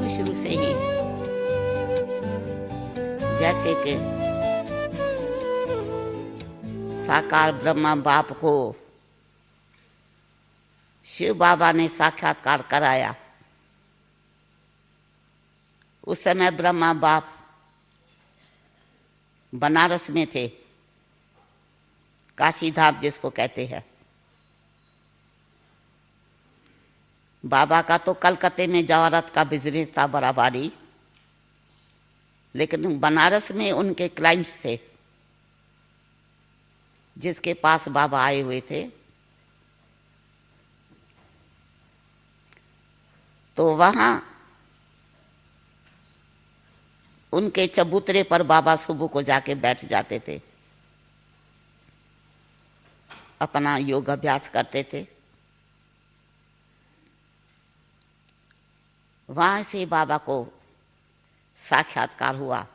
शुरू शुरू से ही जैसे कि साकार ब्रह्मा बाप को शिव बाबा ने साक्षात्कार कराया। उस समय ब्रह्मा बाप बनारस में थे, काशी धाम जिसको कहते हैं। बाबा का तो कलकत्ते में जवाहरात का बिजनेस था बड़ा भारी, लेकिन बनारस में उनके क्लाइंट्स थे जिसके पास बाबा आए हुए थे। तो वहाँ उनके चबूतरे पर बाबा सुबह को जाके बैठ जाते थे, अपना योग अभ्यास करते थे। वहां से बाबा को साक्षात्कार हुआ।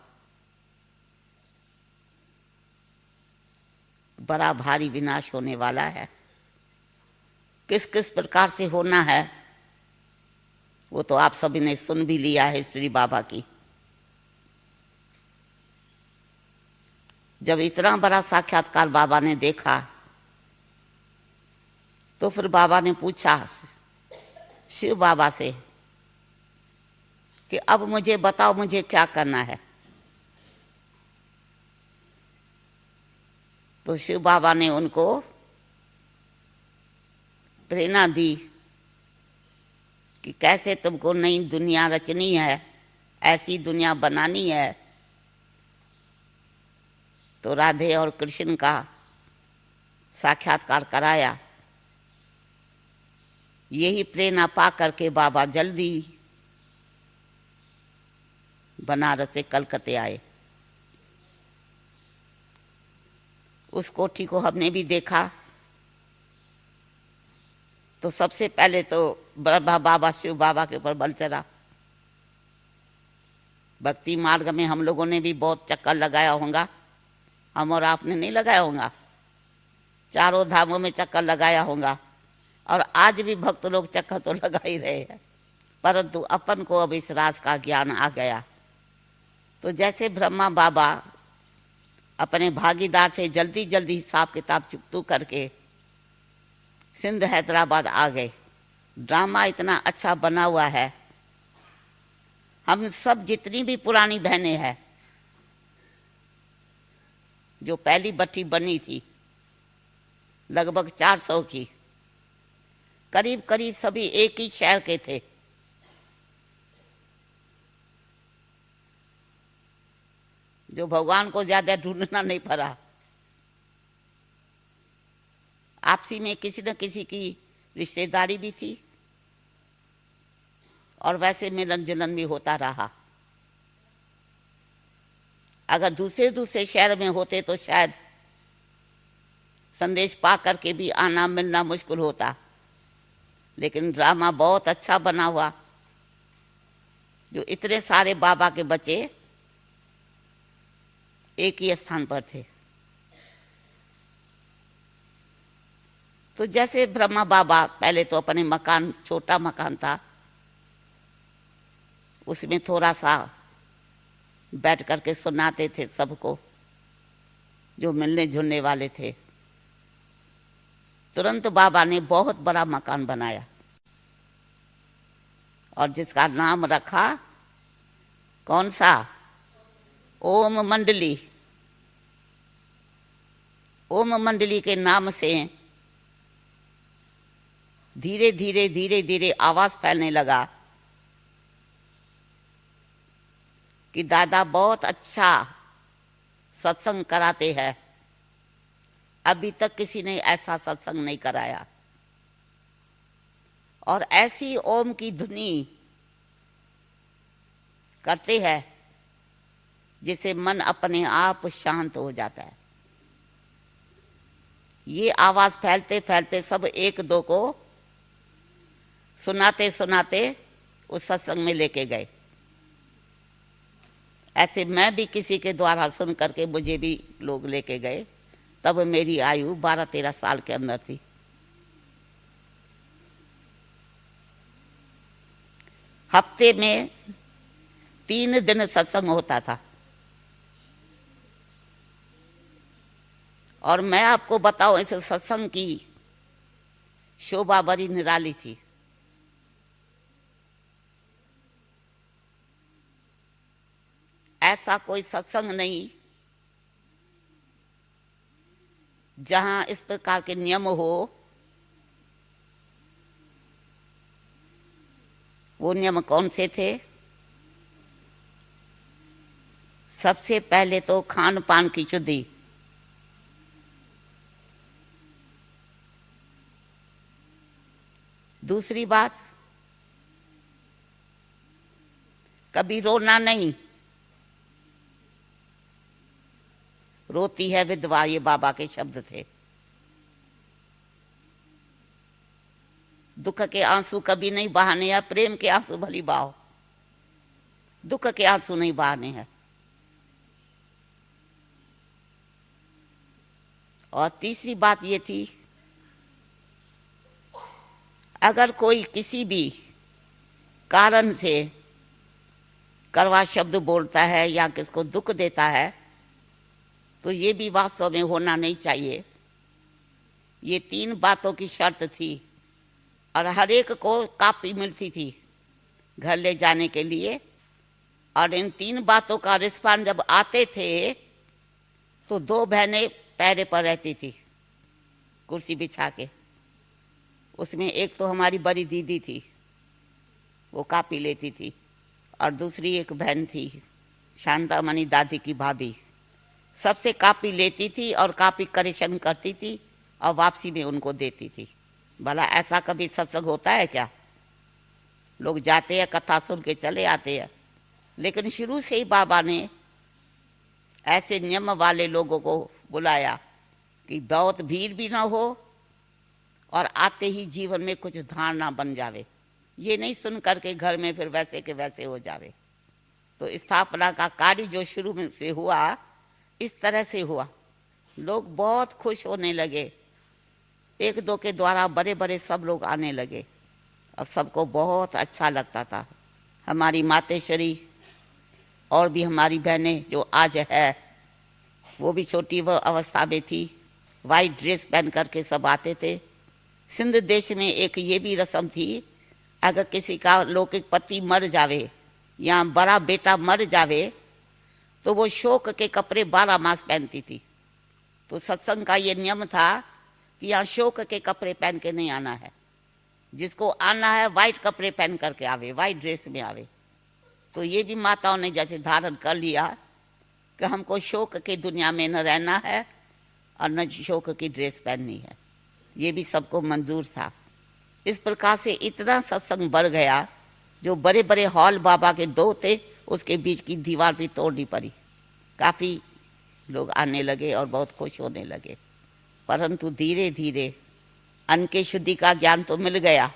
बड़ा भारी विनाश होने वाला है। किस किस प्रकार से होना है वो तो आप सभी ने सुन भी लिया है हिस्ट्री बाबा की। जब इतना बड़ा साक्षात्कार बाबा ने देखा तो फिर बाबा ने पूछा शिव बाबा से कि अब मुझे बताओ मुझे क्या करना है। तो शिव बाबा ने उनको प्रेरणा दी कि कैसे तुमको नई दुनिया रचनी है, ऐसी दुनिया बनानी है। तो राधे और कृष्ण का साक्षात्कार कराया। यही प्रेरणा पा करके बाबा जल्दी बनारस से कलकत्ते आए। उस कोठी को हमने भी देखा। तो सबसे पहले तो ब्रह्मा बाबा शिव बाबा के ऊपर बल चढ़ा। भक्ति मार्ग में हम लोगों ने भी बहुत चक्कर लगाया होगा, हम और आपने नहीं लगाया होगा। चारों धामों में चक्कर लगाया होगा और आज भी भक्त लोग चक्कर तो लगा ही रहे हैं, परंतु अपन को अब इस राज का ज्ञान आ गया। तो जैसे ब्रह्मा बाबा अपने भागीदार से जल्दी जल्दी हिसाब किताब चुकतू करके सिंध हैदराबाद आ गए। ड्रामा इतना अच्छा बना हुआ है। हम सब जितनी भी पुरानी बहनें हैं, जो पहली भट्टी बनी थी लगभग 400 की, करीब करीब सभी एक ही शहर के थे। जो भगवान को ज्यादा ढूंढना नहीं पड़ा। आपसी में किसी न किसी की रिश्तेदारी भी थी और वैसे मिलन जुलन भी होता रहा। अगर दूसरे दूसरे शहर में होते तो शायद संदेश पा करके भी आना मिलना मुश्किल होता। लेकिन ड्रामा बहुत अच्छा बना हुआ। जो इतने सारे बाबा के बच्चे एक ही स्थान पर थे। तो जैसे ब्रह्मा बाबा पहले तो अपने मकान, छोटा मकान था, उसमें थोड़ा सा बैठ करके सुनाते थे सबको जो मिलने जुलने वाले थे। तुरंत बाबा ने बहुत बड़ा मकान बनाया और जिसका नाम रखा कौन सा? ओम मंडली। ओम मंडली के नाम से धीरे धीरे धीरे धीरे आवाज फैलने लगा कि दादा बहुत अच्छा सत्संग कराते हैं। अभी तक किसी ने ऐसा सत्संग नहीं कराया। और ऐसी ओम की धुनी करते हैं जिससे मन अपने आप शांत हो जाता है। ये आवाज फैलते फैलते सब एक दो को सुनाते सुनाते उस सत्संग में लेके गए। ऐसे मैं भी किसी के द्वारा सुन करके मुझे भी लोग लेके गए। तब मेरी आयु 12-13 साल के अंदर थी। हफ्ते में 3 दिन सत्संग होता था। और मैं आपको बताऊं, इस सत्संग की शोभा बड़ी निराली थी। ऐसा कोई सत्संग नहीं जहां इस प्रकार के नियम हो। वो नियम कौन से थे? सबसे पहले तो खान पान की शुद्धि। दूसरी बात, कभी रोना नहीं। रोती है विधवा, ये बाबा के शब्द थे। दुख के आंसू कभी नहीं बहाने हैं, प्रेम के आंसू भली बहाओ, दुख के आंसू नहीं बहाने हैं। और तीसरी बात ये थी, अगर कोई किसी भी कारण से कड़वा शब्द बोलता है या किसको दुख देता है, तो ये भी वास्तव में होना नहीं चाहिए। ये 3 बातों की शर्त थी। और हर एक को कापी मिलती थी घर ले जाने के लिए। और इन 3 बातों का रिस्पांस जब आते थे तो 2 बहनें पैरे पर रहती थी कुर्सी बिछा के। उसमें एक तो हमारी बड़ी दीदी थी, वो कापी लेती थी। और दूसरी एक बहन थी, शांतामणि दादी की भाभी, सबसे कापी लेती थी और कापी करेक्शन करती थी और वापसी में उनको देती थी। भला ऐसा कभी सत्संग होता है क्या? लोग जाते हैं, कथा सुन के चले आते हैं। लेकिन शुरू से ही बाबा ने ऐसे नियम वाले लोगों को बुलाया कि बहुत भीड़ भी ना हो और आते ही जीवन में कुछ धारणा बन जावे। ये नहीं सुन करके घर में फिर वैसे के वैसे हो जावे। तो स्थापना का कार्य जो शुरू में से हुआ, इस तरह से हुआ। लोग बहुत खुश होने लगे। 1-2 के द्वारा बड़े बड़े सब लोग आने लगे और सबको बहुत अच्छा लगता था। हमारी मातेश्वरी और भी हमारी बहनें जो आज है, वो भी छोटी वो अवस्था में थी। वाइट ड्रेस पहन करके सब आते थे। सिंध देश में एक ये भी रस्म थी, अगर किसी का लौकिक पति मर जावे या बड़ा बेटा मर जावे तो वो शोक के कपड़े 12 मास पहनती थी। तो सत्संग का ये नियम था कि यहाँ शोक के कपड़े पहन के नहीं आना है। जिसको आना है वाइट कपड़े पहन करके आवे, वाइट ड्रेस में आवे। तो ये भी माताओं ने जैसे धारण कर लिया कि हमको शोक की दुनिया में न रहना है और न शोक की ड्रेस पहननी है। ये भी सबको मंजूर था। इस प्रकार से इतना सत्संग बढ़ गया, जो बड़े बड़े हॉल बाबा के 2 थे, उसके बीच की दीवार भी तोड़नी पड़ी। काफ़ी लोग आने लगे और बहुत खुश होने लगे। परंतु धीरे धीरे अन्न के शुद्धि का ज्ञान तो मिल गया,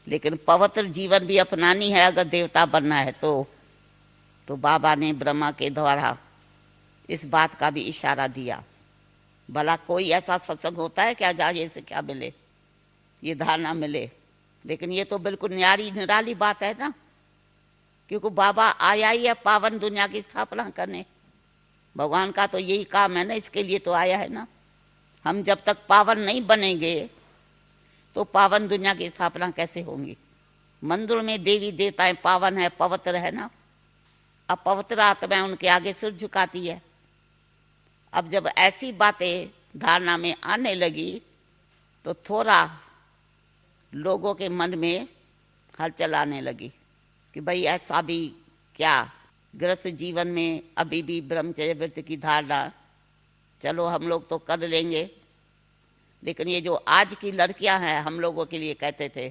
लेकिन पवित्र जीवन भी अपनानी है अगर देवता बनना है तो बाबा ने ब्रह्मा के द्वारा इस बात का भी इशारा दिया। भला कोई ऐसा सत्संग होता है क्या जहाँ ये शिक्षा मिले, ये धारणा मिले? लेकिन ये तो बिल्कुल न्यारी निराली बात है ना, क्योंकि बाबा आया ही है पावन दुनिया की स्थापना करने। भगवान का तो यही काम है ना, इसके लिए तो आया है ना। हम जब तक पावन नहीं बनेंगे तो पावन दुनिया की स्थापना कैसे होंगी? मंदिर में देवी देवताएं पावन है, पवित्र है ना। अब पवित्र आत्माएं उनके आगे सिर झुकाती है। अब जब ऐसी बातें धारणा में आने लगी तो थोड़ा लोगों के मन में हलचल आने लगी कि भाई ऐसा भी क्या, गृहस्थ जीवन में अभी भी ब्रह्मचर्य व्रत की धारणा चलो हम लोग तो कर लेंगे, लेकिन ये जो आज की लड़कियां हैं हम लोगों के लिए कहते थे,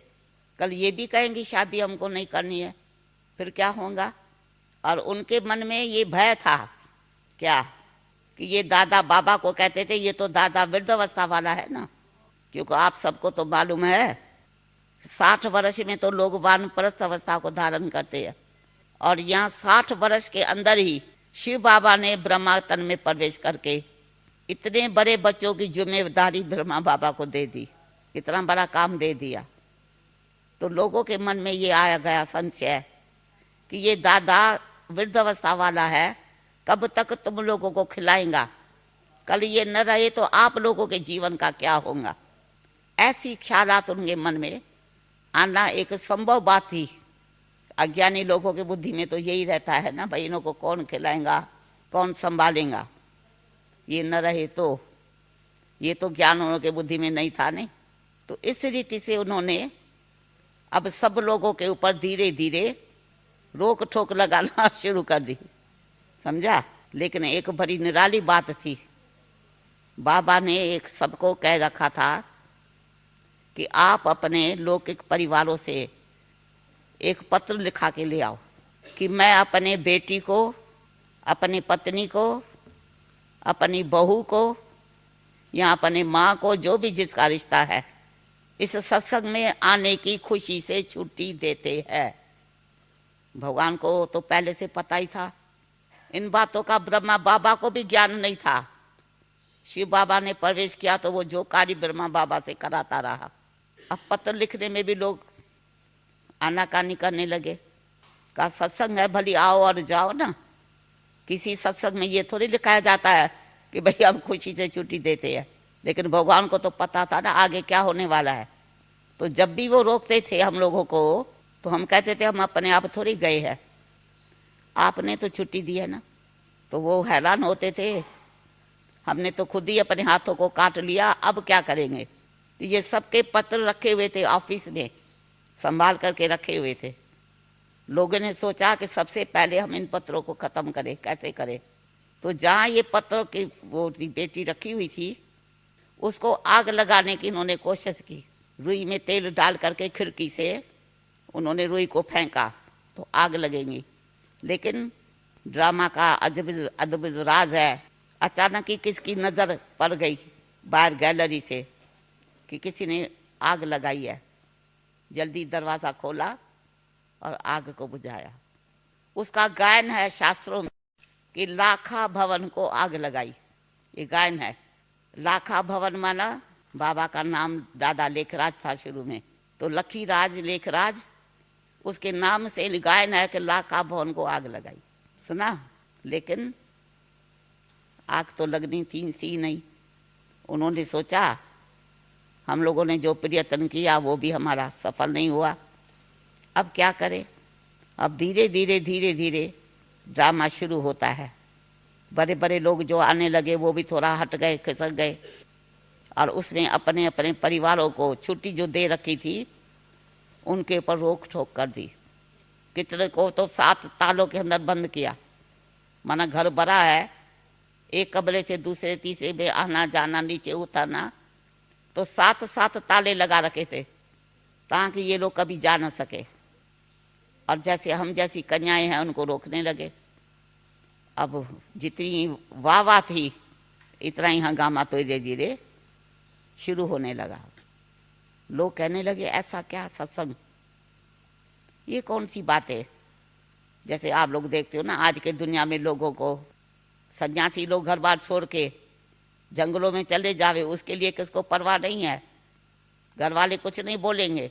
कल ये भी कहेंगी शादी हमको नहीं करनी है, फिर क्या होगा? और उनके मन में ये भय था क्या कि ये दादा बाबा को कहते थे ये तो दादा वृद्धावस्था वाला है ना। क्योंकि आप सबको तो मालूम है 60 वर्ष में तो लोग वानप्रस्थ अवस्था को धारण करते हैं, और यहाँ 60 वर्ष के अंदर ही शिव बाबा ने ब्रह्मा तन में प्रवेश करके इतने बड़े बच्चों की जिम्मेदारी ब्रह्मा बाबा को दे दी, इतना बड़ा काम दे दिया। तो लोगों के मन में ये आया गया संशय कि ये दादा वृद्धावस्था वाला है, कब तक तुम लोगों को खिलाएगा? कल ये न रहे तो आप लोगों के जीवन का क्या होगा? ऐसी ख्यालात उनके मन में आना एक संभव बात थी। अज्ञानी लोगों की बुद्धि में तो यही रहता है ना, भाई इन्हों को कौन खिलाएगा, कौन संभालेगा, ये न रहे तो। ये तो ज्ञान उनके बुद्धि में नहीं था नहीं। तो इस रीति से उन्होंने अब सब लोगों के ऊपर धीरे धीरे रोक ठोक लगाना शुरू कर दी, समझा। लेकिन एक बड़ी निराली बात थी, बाबा ने एक सबको कह रखा था कि आप अपने लौकिक परिवारों से एक पत्र लिखा के ले आओ कि मैं अपने बेटी को, अपनी पत्नी को, अपनी बहू को या अपने माँ को, जो भी जिसका रिश्ता है, इस सत्संग में आने की खुशी से छुट्टी देते हैं। भगवान को तो पहले से पता ही था इन बातों का, ब्रह्मा बाबा को भी ज्ञान नहीं था। शिव बाबा ने प्रवेश किया तो वो जो कार्य ब्रह्मा बाबा से कराता रहा। अब पत्र लिखने में भी लोग आनाकानी करने लगे। का सत्संग है, भली आओ और जाओ ना। किसी सत्संग में ये थोड़ी लिखाया जाता है कि भाई हम खुशी से छुट्टी देते हैं। लेकिन भगवान को तो पता था ना आगे क्या होने वाला है। तो जब भी वो रोकते थे हम लोगों को, तो हम कहते थे हम अपने आप थोड़ी गए हैं, आपने तो छुट्टी दी है ना। तो वो हैरान होते थे, हमने तो खुद ही अपने हाथों को काट लिया, अब क्या करेंगे। तो ये सबके पत्र रखे हुए थे ऑफिस में, संभाल करके रखे हुए थे। लोगों ने सोचा कि सबसे पहले हम इन पत्रों को ख़त्म करें, कैसे करें। तो जहाँ ये पत्रों की वो बेटी रखी हुई थी, उसको आग लगाने की इन्होंने कोशिश की। रुई में तेल डाल करके खिड़की से उन्होंने रुई को फेंका तो आग लगेगी। लेकिन ड्रामा का अद्भुत राज है, अचानक ही किसकी नज़र पड़ गई बाहर गैलरी से कि किसी ने आग लगाई है। जल्दी दरवाज़ा खोला और आग को बुझाया। उसका गायन है शास्त्रों में कि लाखा भवन को आग लगाई, ये गायन है। लाखा भवन माना बाबा का नाम दादा लेखराज था शुरू में, तो लखीराज लेखराज उसके नाम से गायन है कि लाखा भवन को आग लगाई। सुना? लेकिन आग तो लगनी थी नहीं। उन्होंने सोचा हम लोगों ने जो प्रयत्न किया वो भी हमारा सफल नहीं हुआ, अब क्या करें। अब धीरे धीरे ड्रामा शुरू होता है। बड़े बड़े लोग जो आने लगे वो भी थोड़ा हट गए, खिसक गए, और उसमें अपने अपने परिवारों को छुट्टी जो दे रखी थी उनके ऊपर रोक ठोक कर दी। कितने को तो 7 तालों के अंदर बंद किया। माना घर बड़ा है, एक कमरे से दूसरे तीसरे में आना जाना, नीचे उतरना, तो 7 ताले लगा रखे थे ताकि ये लोग कभी जा न सके। और जैसे हम जैसी कन्याएं हैं उनको रोकने लगे। अब जितनी वाह थी इतना ही हंगामा तो धीरे धीरे शुरू होने लगा। लोग कहने लगे ऐसा क्या सत्संग, ये कौन सी बात है। जैसे आप लोग देखते हो ना आज के दुनिया में लोगों को, सन्यासी लोग घर बार छोड़ के जंगलों में चले जावे, उसके लिए किसको परवाह नहीं है, घर वाले कुछ नहीं बोलेंगे।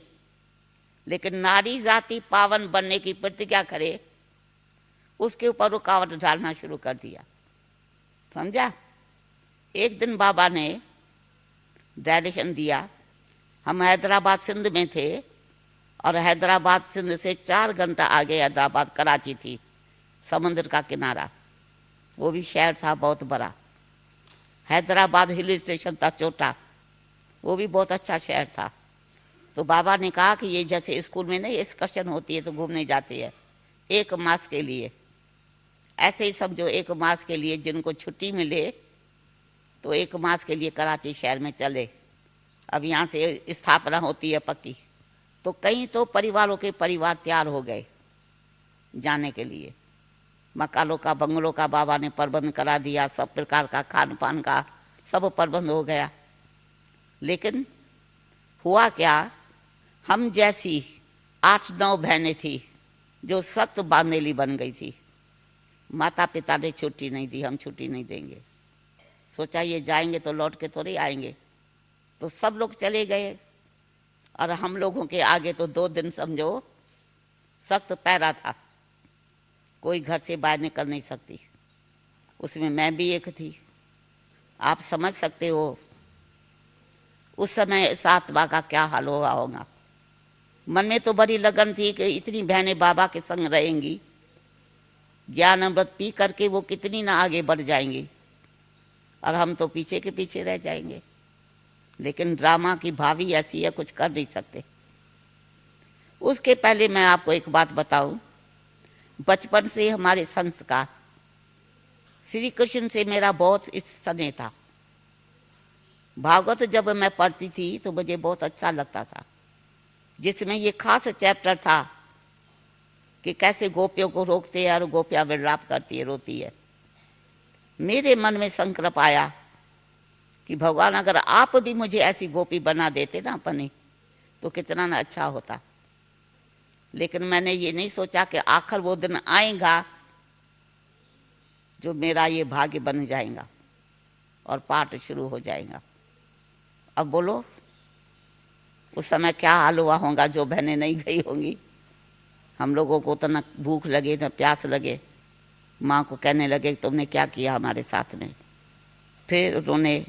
लेकिन नारी जाति पावन बनने की प्रतिज्ञा करे, उसके ऊपर रुकावट डालना शुरू कर दिया, समझा। एक दिन बाबा ने डायरेक्शन दिया। हम हैदराबाद सिंध में थे और हैदराबाद सिंध से 4 घंटा आगे हैदराबाद कराची थी, समुद्र का किनारा। वो भी शहर था बहुत बड़ा। हैदराबाद हिल स्टेशन था छोटा, वो भी बहुत अच्छा शहर था। तो बाबा ने कहा कि ये जैसे स्कूल में नहीं एक्सकर्शन होती है तो घूमने जाती है 1 मास के लिए, ऐसे ही समझो 1 मास के लिए जिनको छुट्टी मिले तो 1 मास के लिए कराची शहर में चले। अब यहाँ से स्थापना होती है पक्की। तो कहीं तो परिवारों के परिवार तैयार हो गए जाने के लिए। मकानों का, बंगलों का बाबा ने प्रबंध करा दिया, सब प्रकार का खान पान का सब प्रबंध हो गया। लेकिन हुआ क्या, हम जैसी 8-9 बहनें थी जो सख्त बांधेली बन गई थी। माता पिता ने छुट्टी नहीं दी, हम छुट्टी नहीं देंगे। सोचा ये जाएंगे तो लौट के थोड़ी आएंगे। तो सब लोग चले गए और हम लोगों के आगे तो 2 दिन समझो सख्त पहरा था। कोई घर से बाहर निकल नहीं सकती। उसमें मैं भी एक थी। आप समझ सकते हो उस समय इस आत्मा का क्या हाल हुआ होगा। मन में तो बड़ी लगन थी कि इतनी बहनें बाबा के संग रहेंगी, ज्ञान अमृत पी करके वो कितनी ना आगे बढ़ जाएंगी और हम तो पीछे के पीछे रह जाएंगे। लेकिन ड्रामा की भावी ऐसी है, कुछ कर नहीं सकते। उसके पहले मैं आपको एक बात बताऊं। बचपन से हमारे संस्कार, श्री कृष्ण से मेरा बहुत स्नेह था। भागवत जब मैं पढ़ती थी तो मुझे बहुत अच्छा लगता था, जिसमें ये खास चैप्टर था कि कैसे गोपियों को रोकते हैं और गोपियां विलाप करती है, रोती है। मेरे मन में संकल्प आया कि भगवान अगर आप भी मुझे ऐसी गोपी बना देते ना अपनी, तो कितना ना अच्छा होता। लेकिन मैंने ये नहीं सोचा कि आखिर वो दिन आएगा जो मेरा ये भाग्य बन जाएगा और पाठ शुरू हो जाएगा। अब बोलो उस समय क्या हाल हुआ होगा जो बहनें नहीं गई होंगी। हम लोगों को तो न भूख लगे न प्यास लगे, माँ को कहने लगे तुमने क्या किया हमारे साथ में। फिर उन्होंने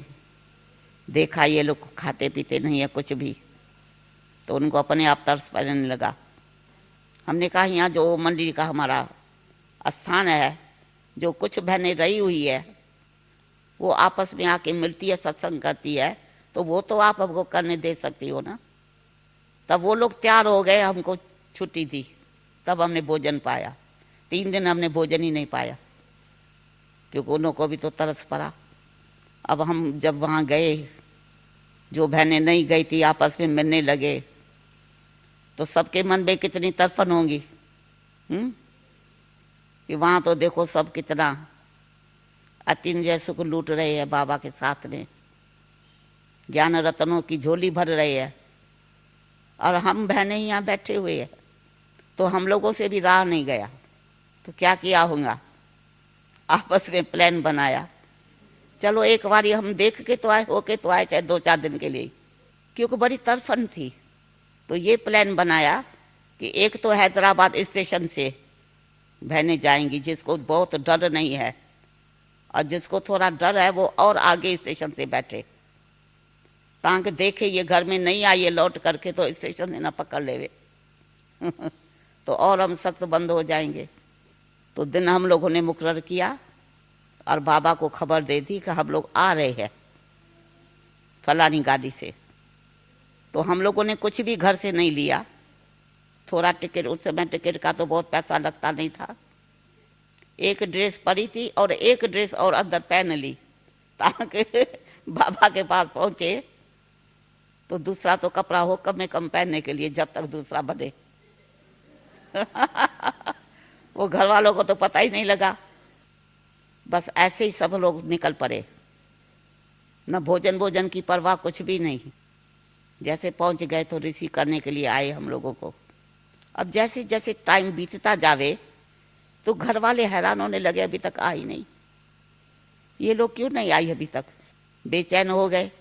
देखा ये लोग खाते पीते नहीं है कुछ भी, तो उनको अपने आप तरस पड़ने लगा। हमने कहा यहाँ जो मंदिर का हमारा स्थान है, जो कुछ बहनें रही हुई है वो आपस में आके मिलती है, सत्संग करती है, तो वो तो आप हमको करने दे सकती हो ना। तब वो लोग तैयार हो गए, हमको छुट्टी दी, तब हमने भोजन पाया। 3 दिन हमने भोजन ही नहीं पाया क्योंकि उन लोगों को भी तो तरस पड़ा। अब हम जब वहाँ गए, जो बहनें नहीं गई थी आपस में मिलने लगे, तो सबके मन में कितनी तड़फन होंगी कि वहाँ तो देखो सब कितना अतिशय सुख लूट रहे हैं बाबा के साथ में, ज्ञान रत्नों की झोली भर रहे हैं, और हम बहनें यहाँ बैठे हुए हैं। तो हम लोगों से भी रहा नहीं गया, तो क्या किया होगा, आपस में प्लान बनाया, चलो एक बारी हम देख के तो आए, होके तो आए, चाहे 2-4 दिन के लिए, क्योंकि बड़ी तड़फन थी। तो ये प्लान बनाया कि एक तो हैदराबाद स्टेशन से बहनें जाएंगी जिसको बहुत डर नहीं है, और जिसको थोड़ा डर है वो और आगे स्टेशन से बैठे, ताकि देखे ये घर में नहीं आइए लौट करके तो स्टेशन से ना पकड़ लेवे तो और हम सख्त बंद हो जाएंगे। तो दिन हम लोगों ने मुकर्रर किया और बाबा को खबर दे दी कि हम लोग आ रहे हैं फलानी गाड़ी से। तो हम लोगों ने कुछ भी घर से नहीं लिया, थोड़ा टिकट, उस समय टिकट का तो बहुत पैसा लगता नहीं था, एक ड्रेस पड़ी थी और एक ड्रेस और अंदर पहन ली, ताकि बाबा के पास पहुंचे तो दूसरा तो कपड़ा हो कम में कम पहनने के लिए, जब तक दूसरा बने वो घर वालों को तो पता ही नहीं लगा। बस ऐसे ही सब लोग निकल पड़े, न भोजन की परवाह, कुछ भी नहीं। जैसे पहुंच गए तो रिसीव करने के लिए आए हम लोगों को। अब जैसे जैसे टाइम बीतता जावे तो घर वाले हैरान होने लगे, अभी तक आई नहीं, ये लोग क्यों नहीं आई अभी तक। बेचैन हो गए,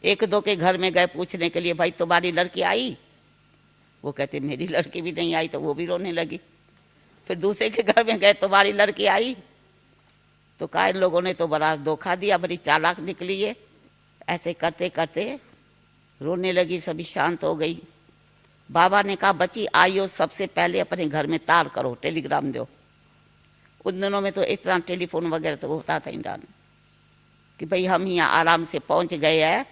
1-2 के घर में गए पूछने के लिए, भाई तुम्हारी लड़की आई? वो कहते मेरी लड़की भी नहीं आई, तो वो भी रोने लगी। फिर दूसरे के घर में गए, तुम्हारी लड़की आई? तो कहा इन लोगों ने तो बड़ा धोखा दिया, बड़ी चालाक निकली है। ऐसे करते करते रोने लगी, सभी शांत हो गई। बाबा ने कहा बच्ची आइयो, सबसे पहले अपने घर में तार करो, टेलीग्राम दो। उन दिनों में तो इतना टेलीफोन वगैरह तो होता था इंडिया में, कि भाई हम यहाँ आराम से पहुँच गए हैं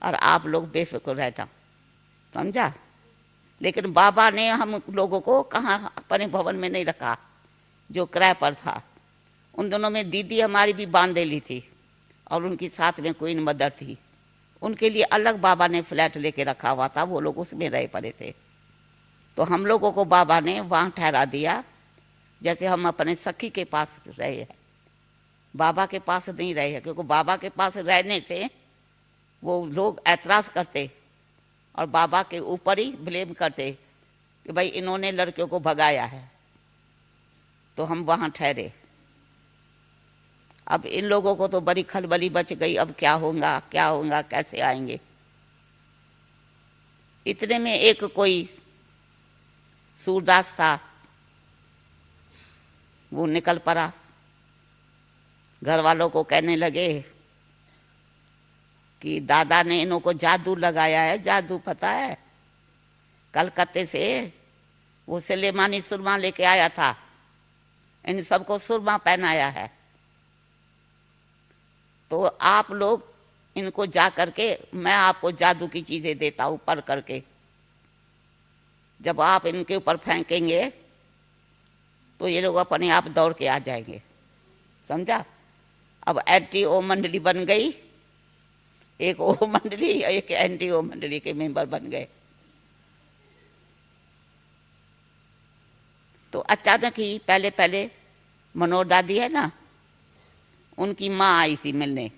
और आप लोग बेफिक्र रहना, समझा। लेकिन बाबा ने हम लोगों को कहाँ अपने भवन में नहीं रखा जो किराए पर था। उन दिनों में दीदी हमारी भी बांधेली थी और उनकी साथ में क्वीन मदर थी, उनके लिए अलग बाबा ने फ्लैट लेके रखा हुआ था, वो लोग उसमें रह पड़े थे। तो हम लोगों को बाबा ने वहाँ ठहरा दिया, जैसे हम अपने सखी के पास रहे हैं, बाबा के पास नहीं रहे हैं। क्योंकि बाबा के पास रहने से वो लोग ऐतराज़ करते और बाबा के ऊपर ही ब्लेम करते कि भाई इन्होंने लड़कियों को भगाया है। तो हम वहाँ ठहरे। अब इन लोगों को तो बड़ी खलबली बच गई, अब क्या होगा क्या होगा, कैसे आएंगे। इतने में एक कोई सूरदास था, वो निकल पड़ा, घर वालों को कहने लगे कि दादा ने इन्हों को जादू लगाया है। जादू पता है, कलकत्ते से वो सुलेमानी सुरमा लेके आया था, इन सबको सुरमा पहनाया है। तो आप लोग इनको जा करके, मैं आपको जादू की चीजें देता हूं पढ़ करके, जब आप इनके ऊपर फेंकेंगे तो ये लोग अपने आप दौड़ के आ जाएंगे। समझा? अब एंटी ओ मंडली बन गई, एक ओ मंडली एक एंटी ओ मंडली के मेंबर बन गए। तो अचानक ही पहले पहले मनोहर दादी है ना, उनकी माँ आई थी मिलने।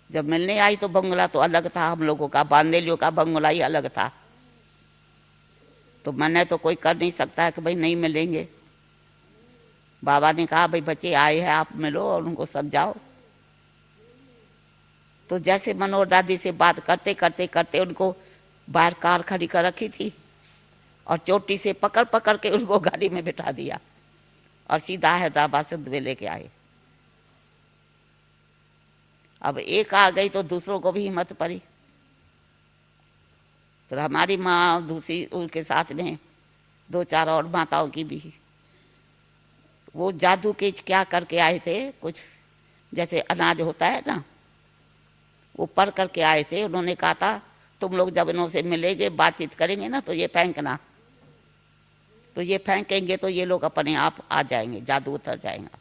जब मिलने आई तो बंगला तो अलग था, हम लोगों का बांदेलियों का बंगला ही अलग था। तो मैंने तो कोई कर नहीं सकता है कि भाई नहीं मिलेंगे। बाबा ने कहा भाई बच्चे आए हैं, आप मिलो और उनको समझाओ। तो जैसे मनोहर दादी से बात करते करते करते उनको बाहर कार खड़ी कर रखी थी और चोटी से पकड़ पकड़ के उनको गाड़ी में बिठा दिया और सीधा हैदराबाद से दुबई लेके आए। अब एक आ गई तो दूसरों को भी हिम्मत पड़ी। फिर हमारी माँ दूसरी उनके साथ में 2-4 और माताओं की भी। वो जादू के क्या करके आए थे, कुछ जैसे अनाज होता है ना, वो पढ़ करके आए थे। उन्होंने कहा था तुम लोग जब इनों से मिलेंगे बातचीत करेंगे ना तो ये फेंकना, तो ये फेंकेंगे तो ये लोग अपने आप आ जाएंगे, जादू उतर जाएगा।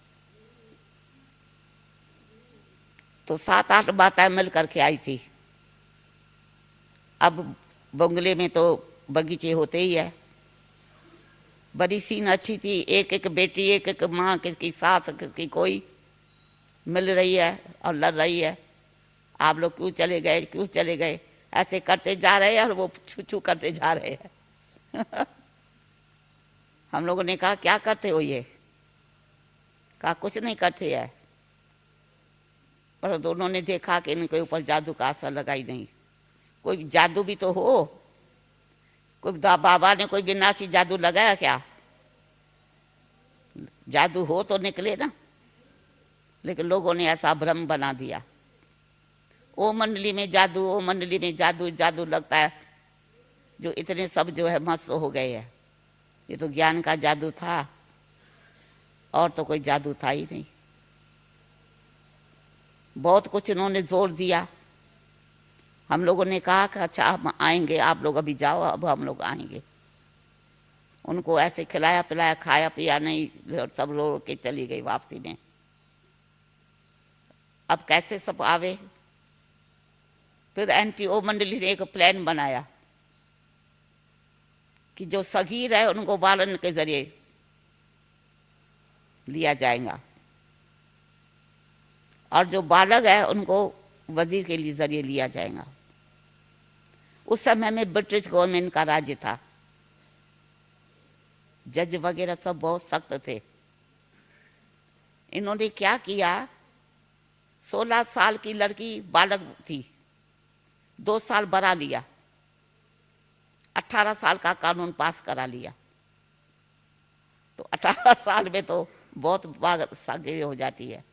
तो 7-8 माताएं मिल करके आई थी। अब बंगले में तो बगीचे होते ही है, बड़ी सीन अच्छी थी। एक एक बेटी, एक एक माँ, किसकी सास किसकी कोई मिल रही है और लड़ रही है, आप लोग क्यों चले गए, क्यों चले गए, ऐसे करते जा रहे हैं और वो छू छू करते जा रहे हैं। हम लोगों ने कहा क्या करते हो ये? कहा कुछ नहीं करते है, पर दोनों ने देखा कि इनके ऊपर जादू का असर लगाई नहीं। कोई जादू भी तो हो, कोई बाबा ने कोई विनाशी जादू लगाया क्या? जादू हो तो निकले ना। लेकिन लोगों ने ऐसा भ्रम बना दिया, ओ मंडली में जादू, ओ मंडली में जादू, जादू लगता है। जो इतने सब जो है मस्त हो गए हैं। ये तो ज्ञान का जादू था और तो कोई जादू था ही नहीं। बहुत कुछ इन्होंने जोर दिया। हम लोगों ने कहा कि अच्छा हम आएंगे, आप लोग अभी जाओ, अब हम लोग आएंगे। उनको ऐसे खिलाया पिलाया, खाया पिया नहीं, सब रो के चली गई वापसी में। अब कैसे सब आवे? फिर एंटी ओ मंडली ने एक प्लान बनाया कि जो सगीर है उनको वालन के जरिए लिया जाएगा और जो बालक है उनको वजीर के लिए जरिए लिया जाएगा। उस समय में ब्रिटिश गवर्नमेंट का राज्य था, जज वगैरह सब बहुत सख्त थे। इन्होंने क्या किया, 16 साल की लड़की बालक थी, 2 साल बढ़ा लिया, 18 साल का कानून पास करा लिया। तो 18 साल में तो बहुत सागिर हो जाती है।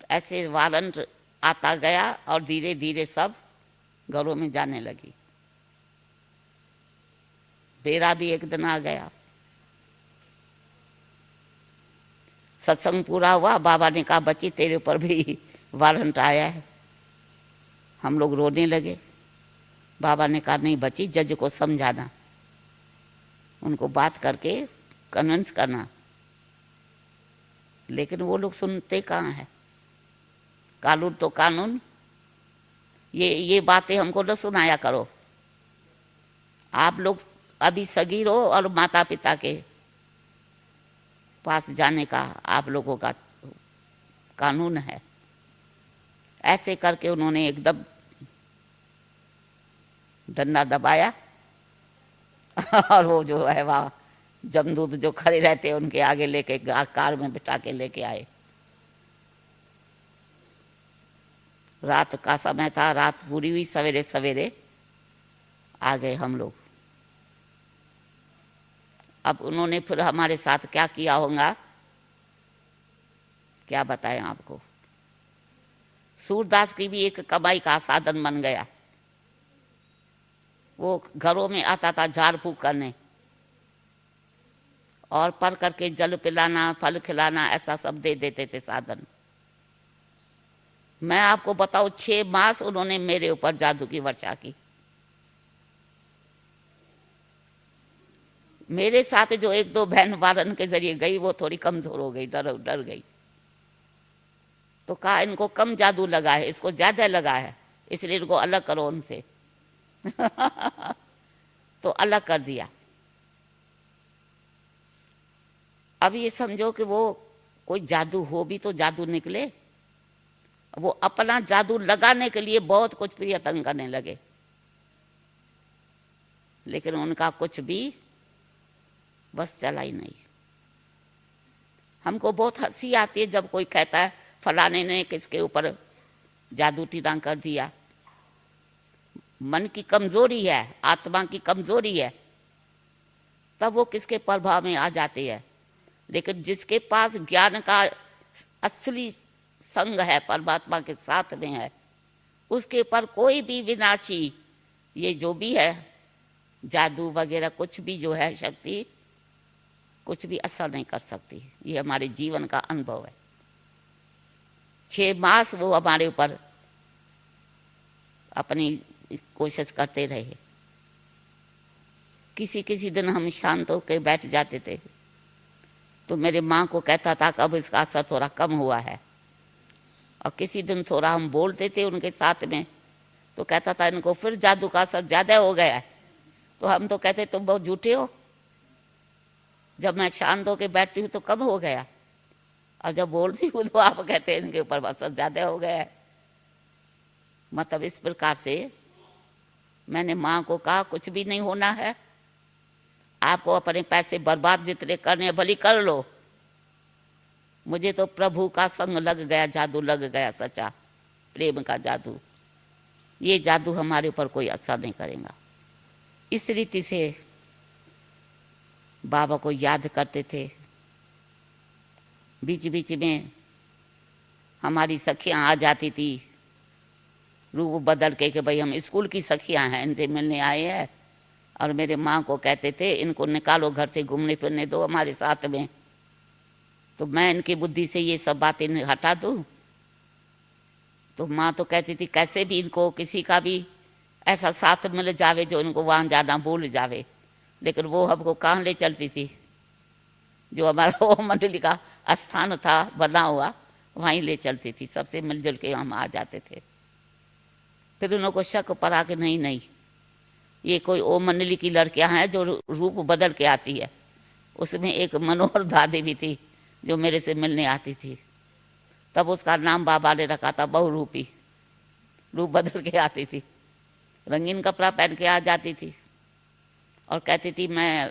तो ऐसे वारंट आता गया और धीरे धीरे सब घरों में जाने लगी। बेरा भी एक दिन आ गया, सत्संग पूरा हुआ। बाबा ने कहा बच्ची तेरे ऊपर भी वारंट आया है। हम लोग रोने लगे। बाबा ने कहा नहीं बच्ची, जज को समझाना, उनको बात करके कन्विंस करना। लेकिन वो लोग सुनते कहाँ हैं? कानून तो कानून, ये बातें हमको न सुनाया करो। आप लोग अभी सगीर हो और माता पिता के पास जाने का आप लोगों का कानून है। ऐसे करके उन्होंने एकदम डंडा दबाया और वो जो है वहाँ जमदूत जो खड़े रहते हैं उनके आगे लेके कार में बिठा के लेके आए। रात का समय था, रात पूरी हुई, सवेरे सवेरे आ गए हम लोग। अब उन्होंने फिर हमारे साथ क्या किया होगा, क्या बताएं आपको। सूरदास की भी एक कमाई का साधन बन गया। वो घरों में आता था झाड़ फूक करने, और पर करके जल पिलाना, फल खिलाना, ऐसा सब दे देते थे साधन। मैं आपको बताऊं, 6 मास उन्होंने मेरे ऊपर जादू की वर्षा की। मेरे साथ जो 1-2 बहन वारन के जरिए गई, वो थोड़ी कमजोर हो गई, डर डर गई। तो कहा इनको कम जादू लगा है, इसको ज्यादा लगा है, इसलिए इनको अलग करो उनसे। तो अलग कर दिया। अब ये समझो कि वो कोई जादू हो भी तो जादू निकले। वो अपना जादू लगाने के लिए बहुत कुछ प्रयत्न करने लगे, लेकिन उनका कुछ भी बस चला ही नहीं। हमको बहुत हंसी आती है जब कोई कहता है फलाने ने किसके ऊपर जादू टीना कर दिया। मन की कमजोरी है, आत्मा की कमजोरी है, तब वो किसके प्रभाव में आ जाती है। लेकिन जिसके पास ज्ञान का असली संग है, परमात्मा के साथ में है, उसके ऊपर कोई भी विनाशी ये जो भी है जादू वगैरह कुछ भी जो है शक्ति, कुछ भी असर नहीं कर सकती। ये हमारे जीवन का अनुभव है। 6 मास वो हमारे ऊपर अपनी कोशिश करते रहे। किसी किसी दिन हम शांत होकर बैठ जाते थे तो मेरे माँ को कहता था कि अब इसका असर थोड़ा कम हुआ है, और किसी दिन थोड़ा हम बोलते थे उनके साथ में तो कहता था इनको फिर जादू का असर ज्यादा हो गया है। तो हम तो कहते तुम बहुत झूठे हो, जब मैं शांत होकर बैठती हूँ तो कम हो गया, और जब बोलती हूँ तो आप कहते हैं इनके ऊपर असर ज्यादा हो गया है। मतलब इस प्रकार से मैंने माँ को कहा कुछ भी नहीं होना है, आपको अपने पैसे बर्बाद जितने करने भली कर लो, मुझे तो प्रभु का संग लग गया, जादू लग गया, सच्चा प्रेम का जादू। ये जादू हमारे ऊपर कोई असर नहीं करेगा। इस रीति से बाबा को याद करते थे। बीच बीच में हमारी सखियां आ जाती थी रूप बदल के कि भाई हम स्कूल की सखियां हैं, इनसे मिलने आए हैं, और मेरे माँ को कहते थे इनको निकालो घर से, घूमने फिरने दो हमारे साथ में। तो मैं इनकी बुद्धि से ये सब बातें हटा दूं। तो माँ तो कहती थी कैसे भी इनको किसी का भी ऐसा साथ मिल जावे जो इनको वहां जाना भूल जावे। लेकिन वो हमको कहाँ ले चलती थी, जो हमारा वो मंडली का स्थान था बना हुआ, वहीं ले चलती थी। सबसे मिलजुल के हम आ जाते थे। फिर उनको शक पड़ा कि नहीं नहीं, ये कोई ओ मंडली की लड़कियां हैं जो रूप बदल के आती है। उसमें एक मनोहर दादी भी थी जो मेरे से मिलने आती थी। तब उसका नाम बाबा ने रखा था बहुरूपी। रूप बदल के आती थी, रंगीन कपड़ा पहन के आ जाती थी और कहती थी मैं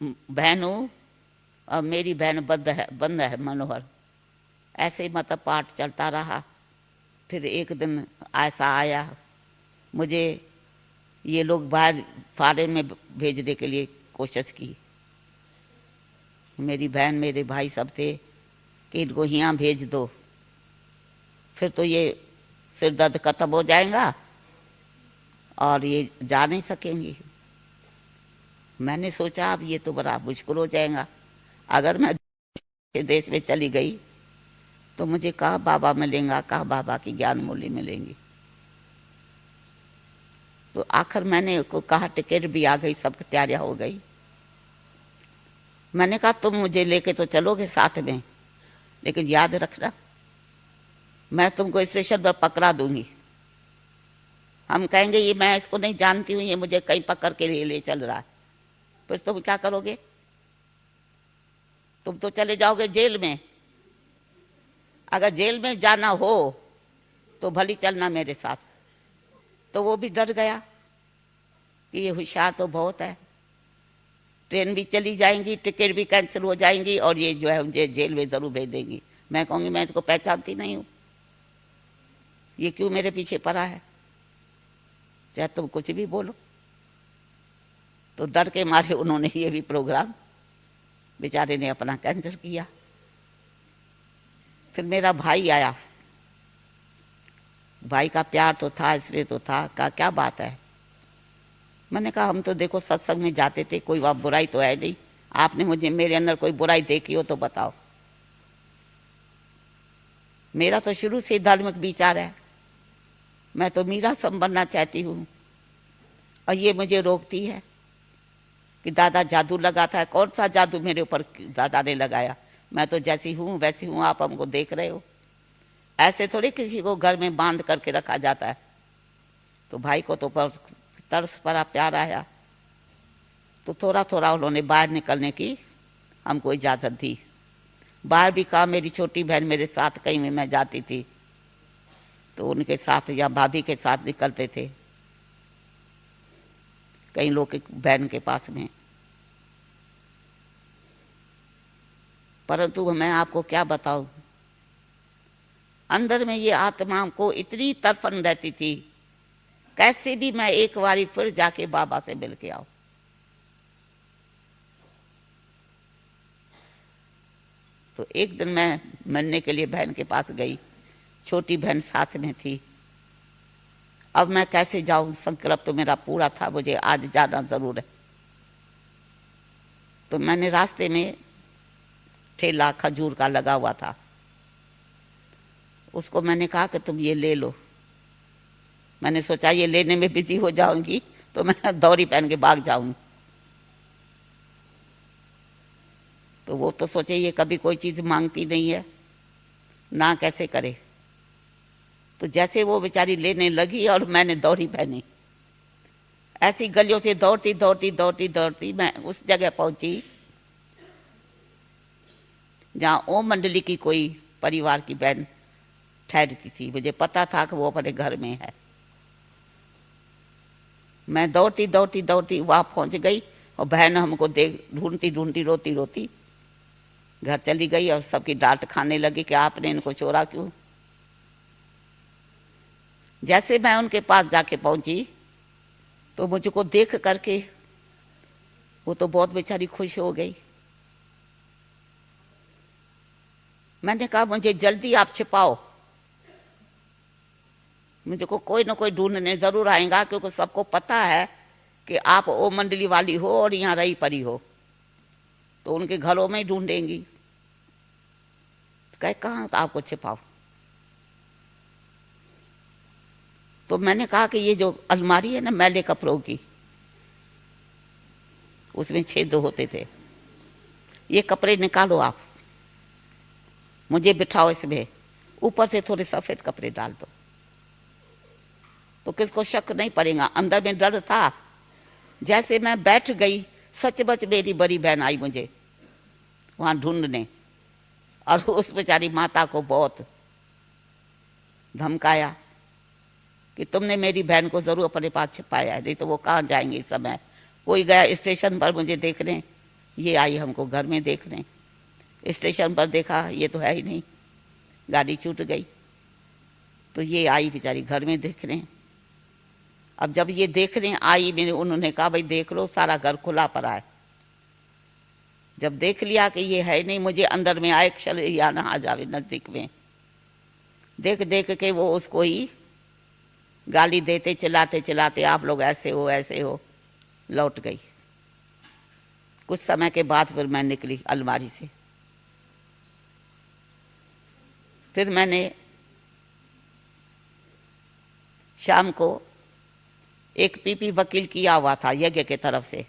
बहन हूँ और मेरी बहन बंद है मनोहर। ऐसे ही मतलब पाठ चलता रहा। फिर एक दिन ऐसा आया, मुझे ये लोग बाहर फॉरेन में भेजने के लिए कोशिश की। मेरी बहन मेरे भाई सब थे कि इनको यहाँ भेज दो, फिर तो ये सिर दर्द खत्म हो जाएगा और ये जा नहीं सकेंगी। मैंने सोचा अब ये तो बड़ा मुश्किल हो जाएगा, अगर मैं देश में चली गई तो मुझे कहाँ बाबा मिलेंगे, कहाँ बाबा की ज्ञान मूल्य मिलेंगी। तो आखिर मैंने को कहा टिकट भी आ गई, सब तैयारियां हो गई। मैंने कहा तुम मुझे लेके तो चलोगे साथ में, लेकिन याद रखना मैं तुमको स्टेशन पर पकड़ा दूंगी। हम कहेंगे ये मैं इसको नहीं जानती हूँ, ये मुझे कहीं पकड़ के ले चल रहा है, फिर तुम क्या करोगे? तुम तो चले जाओगे जेल में। अगर जेल में जाना हो तो भली चलना मेरे साथ। तो वो भी डर गया कि ये होशियार तो बहुत है, ट्रेन भी चली जाएंगी, टिकट भी कैंसिल हो जाएंगी और ये जो है मुझे जेल में जरूर भेज देंगी। मैं कहूँगी मैं इसको पहचानती नहीं हूँ, ये क्यों मेरे पीछे पड़ा है, चाहे तुम कुछ भी बोलो। तो डर के मारे उन्होंने ये भी प्रोग्राम बेचारे ने अपना कैंसिल किया। फिर मेरा भाई आया, भाई का प्यार तो था, इसलिए तो था। कहा क्या बात है? मैंने कहा हम तो देखो सत्संग में जाते थे, कोई वहाँ बुराई तो है नहीं, आपने मुझे मेरे अंदर कोई बुराई देखी हो तो बताओ। मेरा तो शुरू से धार्मिक विचार है, मैं तो मीरा सम बनना चाहती हूँ, और ये मुझे रोकती है कि दादा जादू लगाता है। कौन सा जादू मेरे ऊपर दादा ने लगाया? मैं तो जैसी हूँ वैसी हूँ, आप हमको देख रहे हो। ऐसे थोड़ी किसी को घर में बांध करके रखा जाता है। तो भाई को तो तरस पड़ा, प्यार आया, तो थोड़ा थोड़ा उन्होंने बाहर निकलने की हमको इजाज़त दी। बाहर भी कहा, मेरी छोटी बहन मेरे साथ कहीं में मैं जाती थी तो उनके साथ या भाभी के साथ निकलते थे कई लोग की बहन के पास में। परंतु मैं आपको क्या बताऊं, अंदर में ये आत्मा को इतनी तड़फन रहती थी, कैसे भी मैं एक बारी फिर जाके बाबा से मिल के आऊं। तो एक दिन मैं मिलने के लिए बहन के पास गई, छोटी बहन साथ में थी। अब मैं कैसे जाऊं, संकल्प तो मेरा पूरा था, मुझे आज जाना जरूर है। तो मैंने रास्ते में ठेला खजूर का लगा हुआ था, उसको मैंने कहा कि तुम ये ले लो। मैंने सोचा ये लेने में बिजी हो जाऊंगी तो मैं दौरी पहन के भाग जाऊंगी। तो वो तो सोचे ये कभी कोई चीज मांगती नहीं है, ना कैसे करे। तो जैसे वो बेचारी लेने लगी और मैंने दौरी पहनी, ऐसी गलियों से दौड़ती दौड़ती दौड़ती दौड़ती मैं उस जगह पहुंची जहां ओम मंडली की कोई परिवार की बहन ठहरती थी। मुझे पता था कि वो अपने घर में है। मैं दौड़ती दौड़ती दौड़ती वहां पहुंच गई और बहन हमको देख ढूंढती ढूंढती रोती रोती घर चली गई और सबकी डांट खाने लगी कि आपने इनको छोड़ा क्यों। जैसे मैं उनके पास जाके पहुंची तो मुझको देख करके वो तो बहुत बेचारी खुश हो गई। मैंने कहा मुझे जल्दी आप छिपाओ, मुझको कोई ना कोई ढूंढने जरूर आएगा, क्योंकि सबको पता है कि आप ओम मंडली वाली हो और यहाँ रही परी हो, तो उनके घरों में ही ढूंढेंगी। कहे कहाँ तो आपको छिपाओ। तो मैंने कहा कि ये जो अलमारी है ना मैले कपड़ों की, उसमें छेद होते थे, ये कपड़े निकालो आप, मुझे बिठाओ इसमें, ऊपर से थोड़े सफेद कपड़े डाल दो, तो किसको शक नहीं पड़ेगा। अंदर में डर था। जैसे मैं बैठ गई, सचमुच मेरी बड़ी बहन आई मुझे वहां ढूंढने, और उस बेचारी माता को बहुत धमकाया कि तुमने मेरी बहन को जरूर अपने पास छिपाया है, नहीं तो वो कहाँ जाएंगे इस समय। कोई गया स्टेशन पर मुझे देखने, ये आई हमको घर में देखने। स्टेशन पर देखा ये तो है ही नहीं, गाड़ी छूट गई। तो ये आई बेचारी घर में देखने। अब जब ये देखने आई, मैंने उन्होंने कहा भाई देख लो, सारा घर खुला पड़ा है। जब देख लिया कि ये है नहीं, मुझे अंदर में आए क्षण या ना आ जावे नजदीक में। देख देख के वो उसको ही गाली देते चिल्लाते चिल्लाते आप लोग ऐसे हो लौट गई। कुछ समय के बाद फिर मैं निकली अलमारी से। फिर मैंने शाम को एक पीपी वकील किया हुआ था यज्ञ के तरफ से,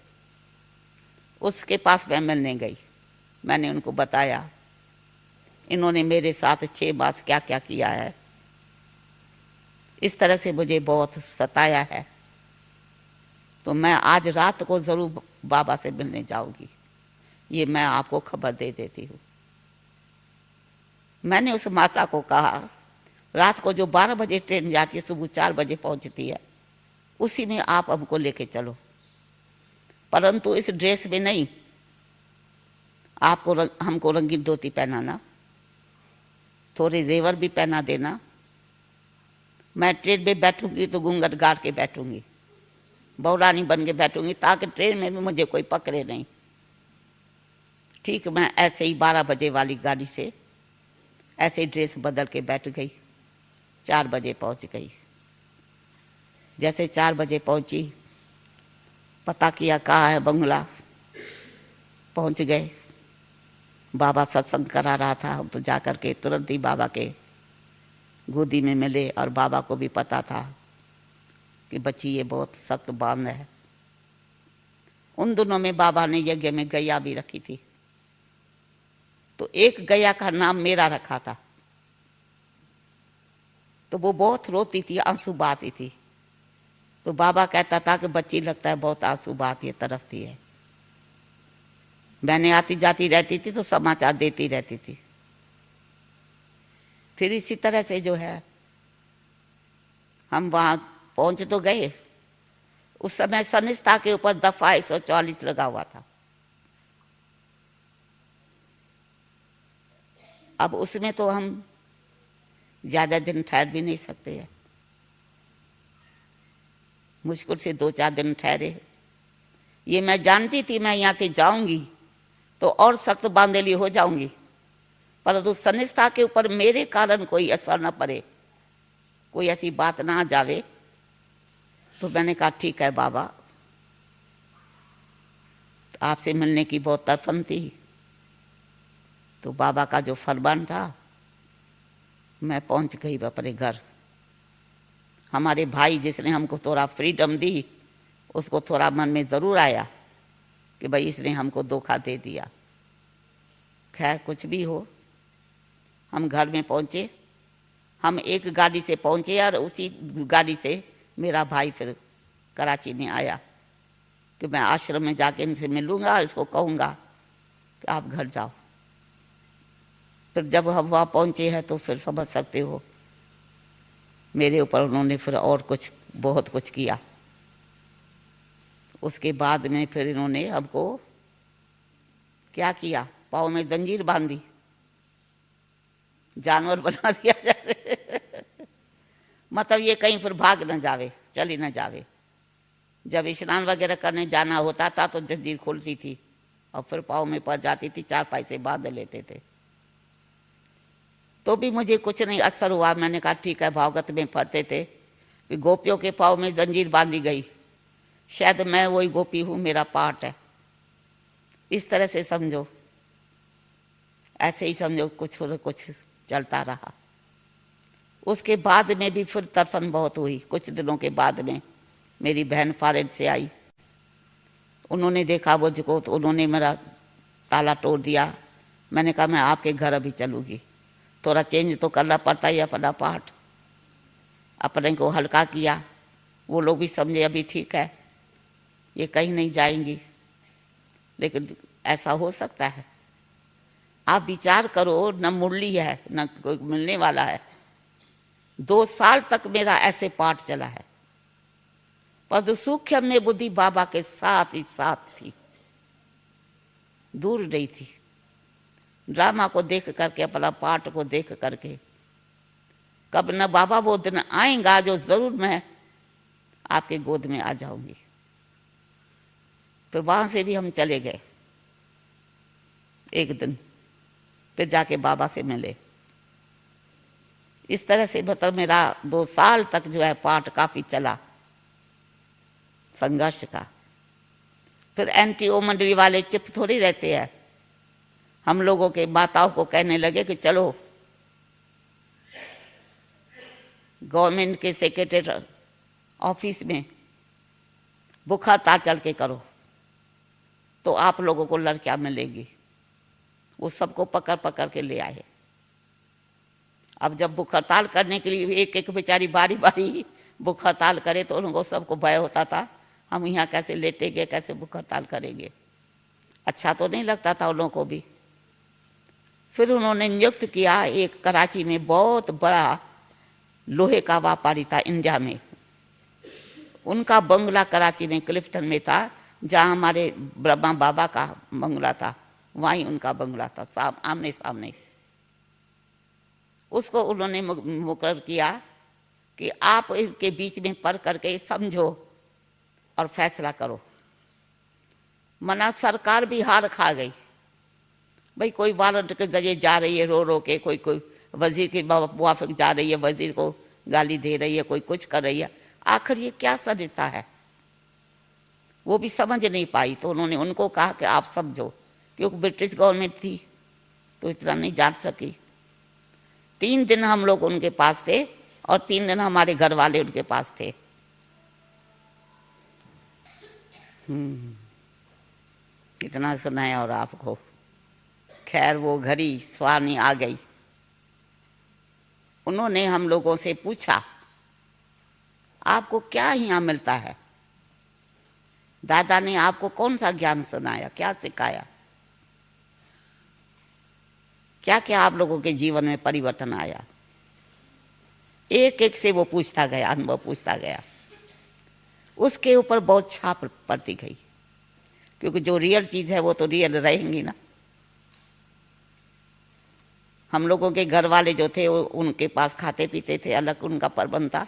उसके पास मैं मिलने गई। मैंने उनको बताया इन्होंने मेरे साथ 6 मास क्या क्या किया है, इस तरह से मुझे बहुत सताया है, तो मैं आज रात को जरूर बाबा से मिलने जाऊंगी, ये मैं आपको खबर दे देती हूँ। मैंने उस माता को कहा रात को जो 12 बजे ट्रेन जाती है, सुबह 4 बजे पहुंचती है, उसी में आप हमको लेके चलो, परंतु इस ड्रेस में नहीं, आपको हमको रंगीन धोती पहनाना, थोड़े जेवर भी पहना देना। मैं ट्रेन में बैठूंगी तो घूंघट गाड़ के बैठूंगी, बहुरानी बन के बैठूंगी, ताकि ट्रेन में भी मुझे कोई पकड़े नहीं। ठीक मैं ऐसे ही 12 बजे वाली गाड़ी से ऐसे ड्रेस बदल के बैठ गई, 4 बजे पहुंच गई। जैसे 4 बजे पहुंची, पता किया कहाँ है बंगला, पहुंच गए। बाबा सत्संग करा रहा था, हम तो जा कर के तुरंत ही बाबा के गोदी में मिले। और बाबा को भी पता था कि बच्ची ये बहुत सख्त बांध है। उन दिनों में बाबा ने यज्ञ में गैया भी रखी थी, तो एक गैया का नाम मेरा रखा था। तो वो बहुत रोती थी, आंसू बहाती थी। तो बाबा कहता था कि बच्ची लगता है बहुत आंसू बहाती है, तरफती है। मैंने आती जाती रहती थी तो समाचार देती रहती थी। फिर इसी तरह से जो है हम वहां पहुंच तो गए। उस समय सनिस्ता के ऊपर दफा 144 लगा हुआ था। अब उसमें तो हम ज्यादा दिन ठहर भी नहीं सकते हैं, मुश्किल से 2-4 दिन ठहरे। ये मैं जानती थी मैं यहाँ से जाऊंगी तो और सख्त बांधेली हो जाऊंगी, परंतु सनिष्ठा के ऊपर मेरे कारण कोई असर न पड़े, कोई ऐसी बात ना आ जावे। तो मैंने कहा ठीक है बाबा, आपसे मिलने की बहुत तड़फन थी। तो बाबा का जो फरमान था, मैं पहुंच गई अपने घर। हमारे भाई जिसने हमको थोड़ा फ्रीडम दी, उसको थोड़ा मन में ज़रूर आया कि भाई इसने हमको धोखा दे दिया। खैर कुछ भी हो, हम घर में पहुंचे। हम एक गाड़ी से पहुंचे और उसी गाड़ी से मेरा भाई फिर कराची में आया कि मैं आश्रम में जाके इनसे मिलूंगा और इसको कहूँगा कि आप घर जाओ। फिर जब हम वहाँ पहुँचे हैं तो फिर समझ सकते हो मेरे ऊपर उन्होंने फिर और कुछ बहुत कुछ किया। उसके बाद में फिर इन्होंने हमको क्या किया, पाँव में जंजीर बांधी, जानवर बना दिया जैसे मतलब ये कहीं फिर भाग न जावे, चली न जावे। जब स्नान वगैरह करने जाना होता था तो जंजीर खुलती थी और फिर पाँव में पड़ जाती थी, 4 पैसे बांध लेते थे। तो भी मुझे कुछ नहीं असर हुआ। मैंने कहा ठीक है, भागवत में पढ़ते थे कि गोपियों के पाँव में जंजीर बांधी गई, शायद मैं वही गोपी हूँ, मेरा पार्ट है। इस तरह से समझो, ऐसे ही समझो, कुछ और कुछ चलता रहा। उसके बाद में भी फिर तड़फन बहुत हुई। कुछ दिनों के बाद में मेरी बहन फॉरेन से आई, उन्होंने देखा मुझको तो उन्होंने मेरा ताला तोड़ दिया। मैंने कहा मैं आपके घर अभी चलूँगी, थोड़ा चेंज तो करना पड़ता ही अपना पार्ट। अपने को हल्का किया, वो लोग भी समझे अभी ठीक है, ये कहीं नहीं जाएंगी। लेकिन ऐसा हो सकता है? आप विचार करो, न मुरली है न कोई मिलने वाला है। 2 साल तक मेरा ऐसे पाठ चला है, पर सूक्ष्म में बुद्धि बाबा के साथ ही साथ थी, दूर नहीं थी। ड्रामा को देख करके, अपना पाठ को देख करके, कब न बाबा वो दिन आएगा जो जरूर मैं आपके गोद में आ जाऊंगी। फिर वहां से भी हम चले गए एक दिन, फिर जाके बाबा से मिले। इस तरह से मतलब मेरा 2 साल तक जो है पाठ काफी चला, संघर्ष का। फिर एनटीओ मंडली वाले चिप थोड़ी रहते हैं, हम लोगों के माताओं को कहने लगे कि चलो गवर्नमेंट के सेक्रेटरी ऑफिस में बुखार ताल चल के करो तो आप लोगों को लड़कियां मिलेंगी। वो सबको पकड़ पकड़ के ले आए। अब जब भूख हड़ताल करने के लिए एक एक बेचारी बारी बारी भूख हड़ताल करे तो उनको सबको भय होता था, हम यहाँ कैसे लेटेंगे, कैसे भूख हड़ताल करेंगे। अच्छा तो नहीं लगता था उन लोगों को भी। फिर उन्होंने नियुक्त किया, एक कराची में बहुत बड़ा लोहे का व्यापारी था इंडिया में, उनका बंगला कराची में क्लिफ्टन में था, जहाँ हमारे ब्रह्मा बाबा का बंगला था, वहीं उनका बंगला था, आमने सामने। उसको उन्होंने मुकर्रर किया कि आप इनके बीच में पढ़ करके समझो और फैसला करो। मना सरकार भी हार खा गई, भाई कोई वारंट के जरिए जा रही है रो रो के, कोई कोई वजीर के मुआफिक जा रही है, वजीर को गाली दे रही है, कोई कुछ कर रही है। आखिर ये क्या सरिश्ता है? वो भी समझ नहीं पाई, तो उन्होंने उनको कहा कि आप समझो, क्योंकि ब्रिटिश गवर्नमेंट थी तो इतना नहीं जान सकी। 3 दिन हम लोग उनके पास थे और 3 दिन हमारे घर वाले उनके पास थे। कितना सुनाया और आपको। खैर वो घड़ी स्वानी आ गई। उन्होंने हम लोगों से पूछा आपको क्या यहाँ मिलता है? दादा ने आपको कौन सा ज्ञान सुनाया, क्या सिखाया, क्या क्या आप लोगों के जीवन में परिवर्तन आया? एक एक से वो पूछता गया, अनुभव पूछता गया। उसके ऊपर बहुत छाप पड़ती गई, क्योंकि जो रियल चीज है वो तो रियल रहेंगी ना। हम लोगों के घर वाले जो थे उनके पास खाते पीते थे, अलग उनका प्रबंध था।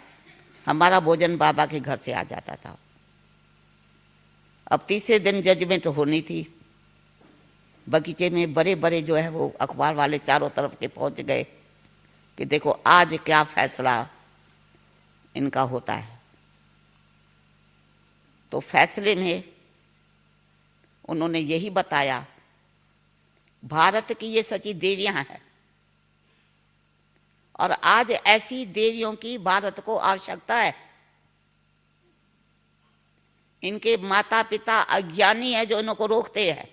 हमारा भोजन बाबा के घर से आ जाता था। अब तीसरे दिन जजमेंट होनी थी। बगीचे में बड़े बड़े जो है वो अखबार वाले चारों तरफ के पहुंच गए कि देखो आज क्या फैसला इनका होता है। तो फैसले में उन्होंने यही बताया, भारत की ये सच्ची देवियां हैं और आज ऐसी देवियों की भारत को आवश्यकता है। इनके माता पिता अज्ञानी है जो इनको रोकते हैं।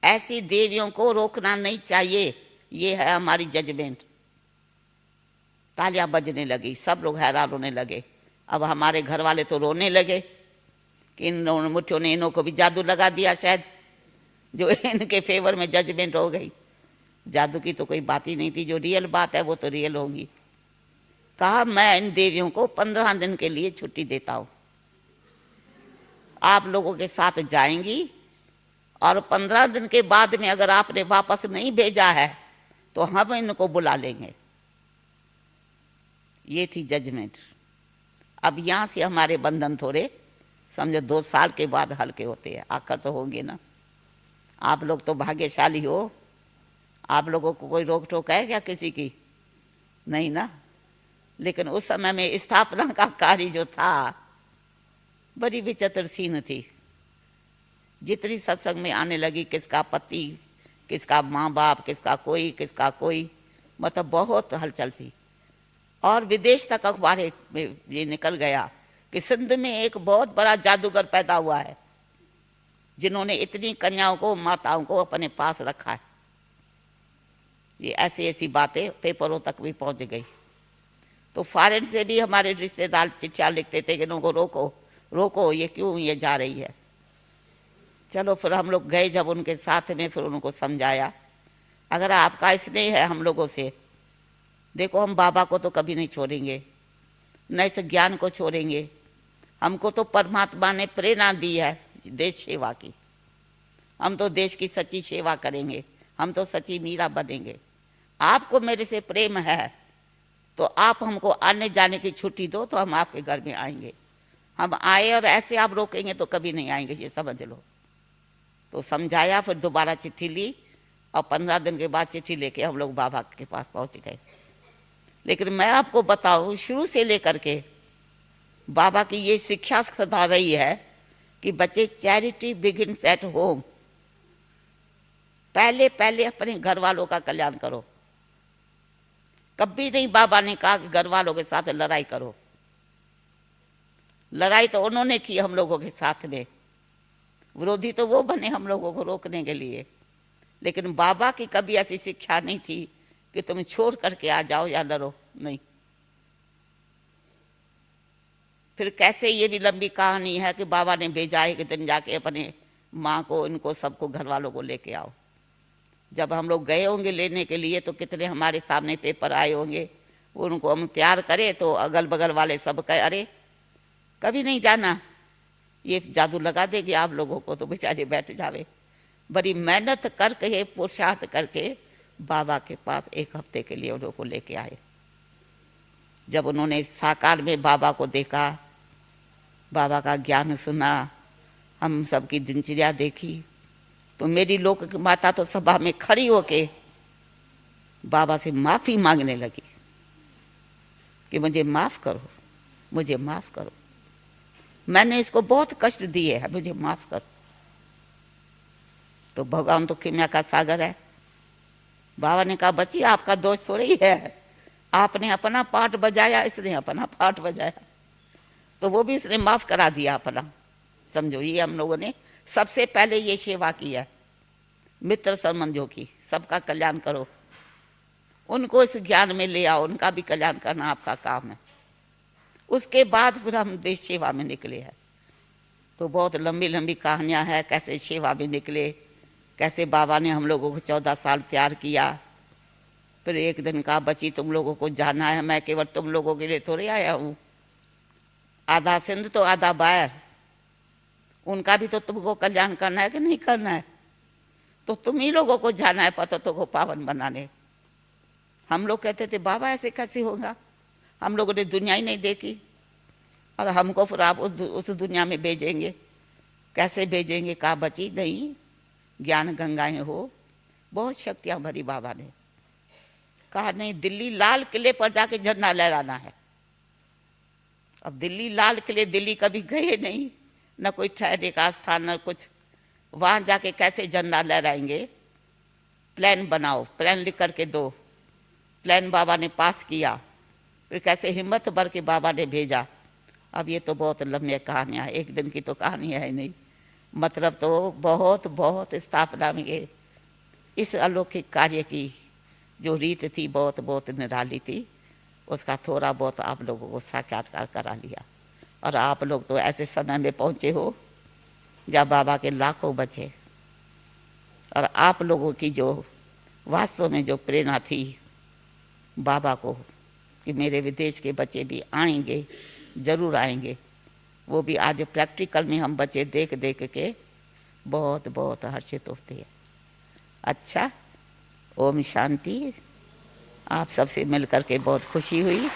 ऐसी देवियों को रोकना नहीं चाहिए, ये है हमारी जजमेंट। तालियां बजने लगी, सब लोग हैरान होने लगे। अब हमारे घर वाले तो रोने लगे कि इन मुठियों ने इनको भी जादू लगा दिया शायद, जो इनके फेवर में जजमेंट हो गई। जादू की तो कोई बात ही नहीं थी, जो रियल बात है वो तो रियल होगी। कहा मैं इन देवियों को 15 दिन के लिए छुट्टी देता हूं, आप लोगों के साथ जाएंगी और 15 दिन के बाद में अगर आपने वापस नहीं भेजा है तो हम इनको बुला लेंगे। ये थी जजमेंट। अब यहां से हमारे बंधन थोड़े समझो 2 साल के बाद हल्के होते हैं, आकर तो होंगे ना। आप लोग तो भाग्यशाली हो, आप लोगों को कोई रोक टोक है क्या किसी की? नहीं ना। लेकिन उस समय में स्थापना का कार्य जो था बड़ी विचित्र सीन थी। जितनी सत्संग में आने लगी, किसका पति, किसका माँ बाप, किसका कोई, मतलब बहुत हलचल थी। और विदेश तक अखबार में ये निकल गया कि सिंध में एक बहुत बड़ा जादूगर पैदा हुआ है जिन्होंने इतनी कन्याओं को, माताओं को अपने पास रखा है। ये ऐसी ऐसी बातें पेपरों तक भी पहुंच गई। तो फॉरेन से भी हमारे रिश्तेदार चिट्ठियां लिखते थे कि इनको रोको रोको, ये क्यों ये जा रही है। चलो फिर हम लोग गए जब उनके साथ में, फिर उनको समझाया अगर आपका स्नेह है हम लोगों से, देखो हम बाबा को तो कभी नहीं छोड़ेंगे, न इस ज्ञान को छोड़ेंगे। हमको तो परमात्मा ने प्रेरणा दी है देश सेवा की, हम तो देश की सच्ची सेवा करेंगे, हम तो सच्ची मीरा बनेंगे। आपको मेरे से प्रेम है तो आप हमको आने जाने की छुट्टी दो तो हम आपके घर में आएंगे। हम आए और ऐसे आप रोकेंगे तो कभी नहीं आएंगे, ये समझ लो। तो समझाया, फिर दोबारा चिट्ठी ली और 15 दिन के बाद चिट्ठी लेके हम लोग बाबा के पास पहुंच गए। लेकिन मैं आपको बताऊं, शुरू से लेकर के बाबा की ये शिक्षा सदा रही है कि बच्चे चैरिटी बिगिन्स एट होम। पहले पहले अपने घर वालों का कल्याण करो। कभी नहीं बाबा ने कहा कि घर वालों के साथ लड़ाई करो। लड़ाई तो उन्होंने की हम लोगों के साथ में, विरोधी तो वो बने हम लोगों को रोकने के लिए। लेकिन बाबा की कभी ऐसी शिक्षा नहीं थी कि तुम छोड़ करके आ जाओ या लड़ो, नहीं। फिर कैसे, ये भी लंबी कहानी है कि बाबा ने भेजा एक दिन जाके अपने माँ को, इनको सबको, घर वालों को लेके आओ। जब हम लोग गए होंगे लेने के लिए तो कितने हमारे सामने पेपर आए होंगे, उनको हम तैयार करें तो अगल बगल वाले सब कहे अरे कभी नहीं जाना, ये जादू लगा देगी आप लोगों को, तो बेचारे बैठ जावे। बड़ी मेहनत करके, पुरुषार्थ करके बाबा के पास 1 हफ्ते के लिए उनको लेके आए। जब उन्होंने साकार में बाबा को देखा, बाबा का ज्ञान सुना, हम सबकी दिनचर्या देखी, तो मेरी लोक की माता तो सभा में खड़ी होके बाबा से माफ़ी मांगने लगी कि मुझे माफ़ करो, मुझे माफ़ करो, मैंने इसको बहुत कष्ट दिए है, मुझे माफ़ करो। तो भगवान तो क्षमा का सागर है। बाबा ने कहा बच्ची आपका दोष थोड़ी है, आपने अपना पाठ बजाया, इसने अपना पाठ बजाया, तो वो भी इसने माफ़ करा दिया अपना। समझो, ये हम लोगों ने सबसे पहले ये सेवा की है, मित्र संबंधियों की, सबका कल्याण करो, उनको इस ज्ञान में ले आओ, उनका भी कल्याण करना आपका काम है। उसके बाद फिर हम देश सेवा में निकले हैं। तो बहुत लंबी लंबी कहानियां हैं, कैसे सेवा में निकले, कैसे बाबा ने हम लोगों को 14 साल तैयार किया। फिर एक दिन कहा बच्ची तुम लोगों को जाना है, मैं केवल तुम लोगों के लिए थोड़ी आया हूँ, आधा सिंध तो आधा बाहर, उनका भी तो तुमको कल्याण करना है कि नहीं करना है, तो तुम ही लोगों को जाना है पततों को पावन बनाने। हम लोग कहते थे बाबा ऐसे कैसे होगा, हम लोगों ने दुनिया ही नहीं देखी और हमको फिर आप उस दुनिया में भेजेंगे, कैसे भेजेंगे। कहा बची नहीं, ज्ञान गंगाएं हो, बहुत शक्तियां भरी बाबा ने। कहा नहीं, दिल्ली लाल किले पर जाके झंडा लहराना है। अब दिल्ली लाल किले, दिल्ली कभी गए नहीं, न कोई ठहरने का स्थान न कुछ, वहां जाके कैसे झंडा लहराएंगे। प्लान बनाओ, प्लान लिख करके दो। प्लान बाबा ने पास किया, फिर कैसे हिम्मत भर के बाबा ने भेजा। अब ये तो बहुत लंबी कहानियाँ, एक दिन की तो कहानी है नहीं, मतलब तो बहुत बहुत स्थापना में इस अलौकिक कार्य की जो रीत थी बहुत बहुत निराली थी, उसका थोड़ा बहुत आप लोगों को साक्षात्कार करा लिया। और आप लोग तो ऐसे समय में पहुँचे हो जब बाबा के लाखों बचे, और आप लोगों की जो वास्तव में जो प्रेरणा थी बाबा को कि मेरे विदेश के बच्चे भी आएंगे, जरूर आएंगे, वो भी आज प्रैक्टिकल में हम बच्चे देख देख के बहुत बहुत हर्षित होते हैं। अच्छा, ओम शांति। आप सबसे मिल करके बहुत खुशी हुई।